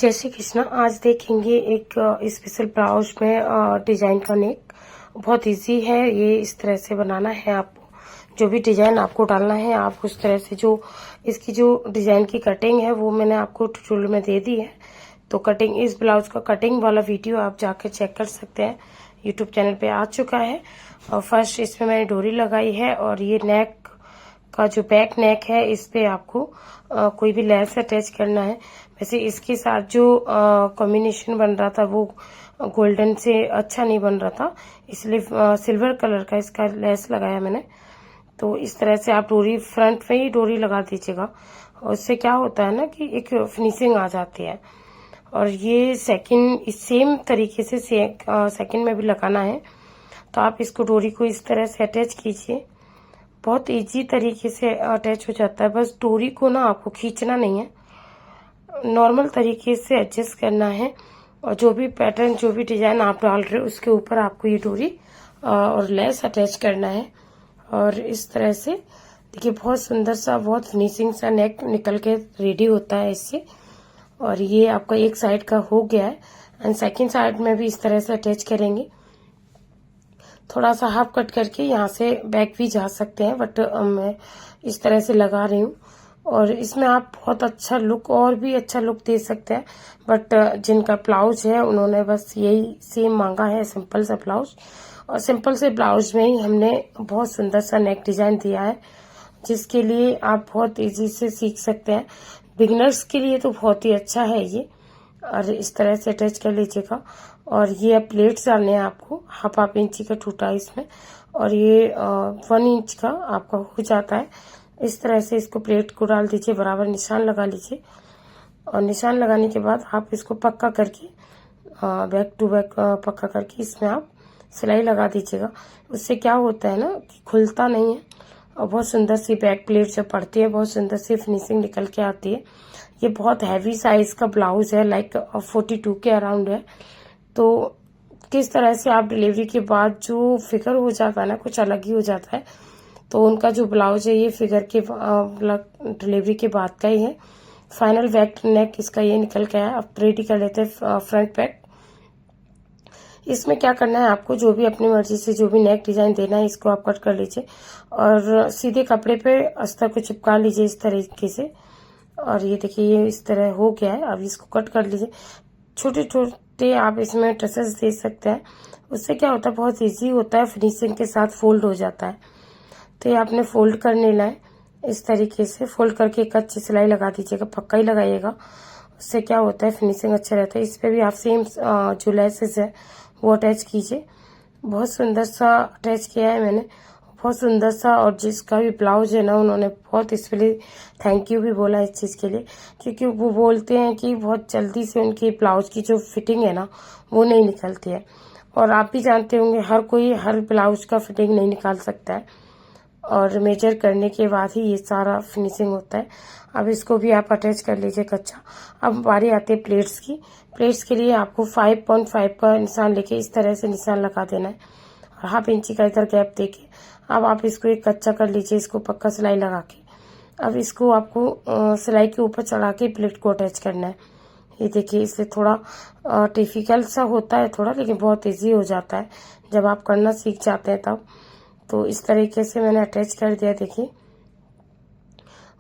जय श्री कृष्ण। आज देखेंगे एक स्पेशल ब्लाउज में डिजाइन का नेक। बहुत इजी है, ये इस तरह से बनाना है। आपको जो भी डिजाइन आपको डालना है आप उस तरह से, जो इसकी जो डिजाइन की कटिंग है वो मैंने आपको ट्यूटोरियल में दे दी है। तो कटिंग, इस ब्लाउज का कटिंग वाला वीडियो आप जाकर चेक कर सकते हैं, यूट्यूब चैनल पे आ चुका है। और फर्स्ट इसमें मैंने डोरी लगाई है और ये नेक का जो बैक नेक है इस पे आपको कोई भी लेस अटैच करना है। वैसे इसके साथ जो कॉम्बिनेशन बन रहा था वो गोल्डन से अच्छा नहीं बन रहा था, इसलिए सिल्वर कलर का इसका लेस लगाया मैंने। तो इस तरह से आप डोरी फ्रंट में ही डोरी लगा दीजिएगा, और इससे क्या होता है ना कि एक फिनिशिंग आ जाती है। और ये सेकंड सेम तरीके से सेकंड में भी लगाना है। तो आप इसको डोरी को इस तरह से अटैच कीजिए, बहुत इजी तरीके से अटैच हो जाता है। बस डोरी को ना आपको खींचना नहीं है, नॉर्मल तरीके से एडजस्ट करना है। और जो भी पैटर्न, जो भी डिजाइन आप डाल रहे हो उसके ऊपर आपको ये डोरी और लेस अटैच करना है। और इस तरह से देखिए बहुत सुंदर सा, बहुत फिनिशिंग सा नेक निकल के रेडी होता है इससे। और ये आपका एक साइड का हो गया है, एंड सेकंड साइड में भी इस तरह से अटैच करेंगे। थोड़ा सा हाफ कट करके यहाँ से बैक भी जा सकते हैं, बट मैं इस तरह से लगा रही हूँ। और इसमें आप बहुत अच्छा लुक, और भी अच्छा लुक दे सकते हैं। बट जिनका ब्लाउज है उन्होंने बस यही सेम मांगा है, सिंपल सा ब्लाउज। और सिंपल से ब्लाउज में ही हमने बहुत सुंदर सा नेक डिजाइन दिया है, जिसके लिए आप बहुत इजी से सीख सकते हैं। बिगिनर्स के लिए तो बहुत ही अच्छा है ये। और इस तरह से अटैच कर लीजिएगा। और ये अब प्लेट्स डालने हैं आपको, हाफ इंची का टूटा इसमें, और ये 1 इंच का आपका हो जाता है। इस तरह से इसको प्लेट को डाल दीजिए, बराबर निशान लगा लीजिए। और निशान लगाने के बाद आप इसको पक्का करके, बैक टू बैक पक्का करके इसमें आप सिलाई लगा दीजिएगा। उससे क्या होता है ना कि खुलता नहीं है, और बहुत सुंदर सी बैक प्लेट जब पड़ती है बहुत सुंदर सी फिनिशिंग निकल के आती है। ये बहुत हैवी साइज का ब्लाउज है, लाइक 42 के अराउंड है। तो किस तरह से आप डिलीवरी के बाद जो फिगर हो जाता है ना, कुछ अलग ही हो जाता है। तो उनका जो ब्लाउज है ये फिगर के डिलीवरी के बाद का ही है। फाइनल बैक नेक इसका ये निकल के आया। अब रेडी कर लेते हैं फ्रंट बैक। इसमें क्या करना है आपको, जो भी अपनी मर्जी से जो भी नेक डिजाइन देना है इसको आप कट कर लीजिए, और सीधे कपड़े पे अस्तर को चिपका लीजिए इस तरीके से। और ये देखिए ये इस तरह हो गया है। अब इसको कट कर लीजिए। छोटे छोटे आप इसमें टसेस दे सकते हैं, उससे क्या होता है बहुत इजी होता है, फिनिशिंग के साथ फोल्ड हो जाता है। तो ये आपने फोल्ड करने लाए इस तरीके से, फोल्ड करके एक अच्छी सिलाई लगा दीजिएगा, पक्का ही लगाइएगा। उससे क्या होता है फिनिशिंग अच्छा रहता है। इस पे भी आप सेम जो लेसेस है वो अटैच कीजिए। बहुत सुंदर सा अटैच किया है मैंने, बहुत सुंदर सा। और जिसका भी ब्लाउज है ना उन्होंने बहुत इसके लिए थैंक यू भी बोला इस चीज़ के लिए, क्योंकि वो बोलते हैं कि बहुत जल्दी से उनकी ब्लाउज की जो फिटिंग है ना वो नहीं निकलती है। और आप भी जानते होंगे हर कोई हर ब्लाउज का फिटिंग नहीं निकाल सकता है, और मेजर करने के बाद ही ये सारा फिनिशिंग होता है। अब इसको भी आप अटैच कर लीजिए कच्चा। अब बारी आती है प्लेट्स की। प्लेट्स के लिए आपको 5.5 का निशान लेके इस तरह से निशान लगा देना है, और हाफ इंची का इधर गैप देके अब आप इसको एक कच्चा कर लीजिए, इसको पक्का सिलाई लगा के। अब इसको आपको सिलाई के ऊपर चढ़ा के प्लेट को अटैच करना है। ये देखिए इससे थोड़ा डिफिकल्ट सा होता है थोड़ा, लेकिन बहुत इजी हो जाता है जब आप करना सीख जाते हैं तब। तो इस तरीके से मैंने अटैच कर दिया। देखिए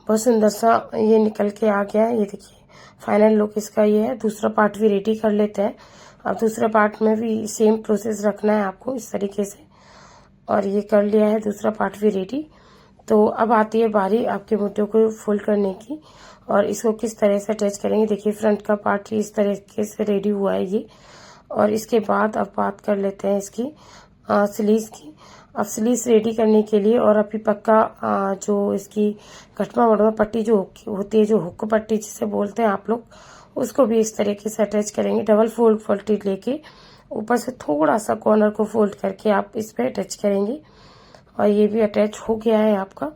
बहुत सुंदर सा ये निकल के आ गया है। ये देखिए फाइनल लुक इसका ये है। दूसरा पार्ट भी रेडी कर लेते हैं। अब दूसरे पार्ट में भी सेम प्रोसेस रखना है आपको इस तरीके से। और ये कर लिया है दूसरा पार्ट भी रेडी। तो अब आती है बारी आपके मोटिव को फोल्ड करने की, और इसको किस तरह से अटैच करेंगे। देखिए फ्रंट का पार्ट इस तरीके से रेडी हुआ है ये। और इसके बाद अब बात कर लेते हैं इसकी स्लीव्स की। अब स्लीव्स रेडी करने के लिए, और अभी पक्का जो इसकी कटमा वटमा पट्टी जो होती है, जो हुक पट्टी जिसे बोलते हैं आप लोग, उसको भी इस तरीके से अटैच करेंगे। डबल फोल्ड पट्टी लेके ऊपर से थोड़ा सा कॉर्नर को फोल्ड करके आप इस पे अटैच करेंगे। और ये भी अटैच हो गया है आपका।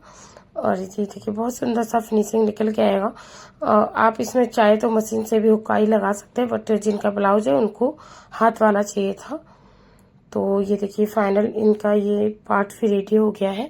और ये देखिए बहुत सुंदर सा फिनिशिंग निकल के आएगा। आप इसमें चाहे तो मशीन से भी हुकाई लगा सकते हैं, बट जिनका ब्लाउज है उनको हाथ वाला चाहिए था। तो ये देखिए फाइनल इनका ये पार्ट भी रेडी हो गया है।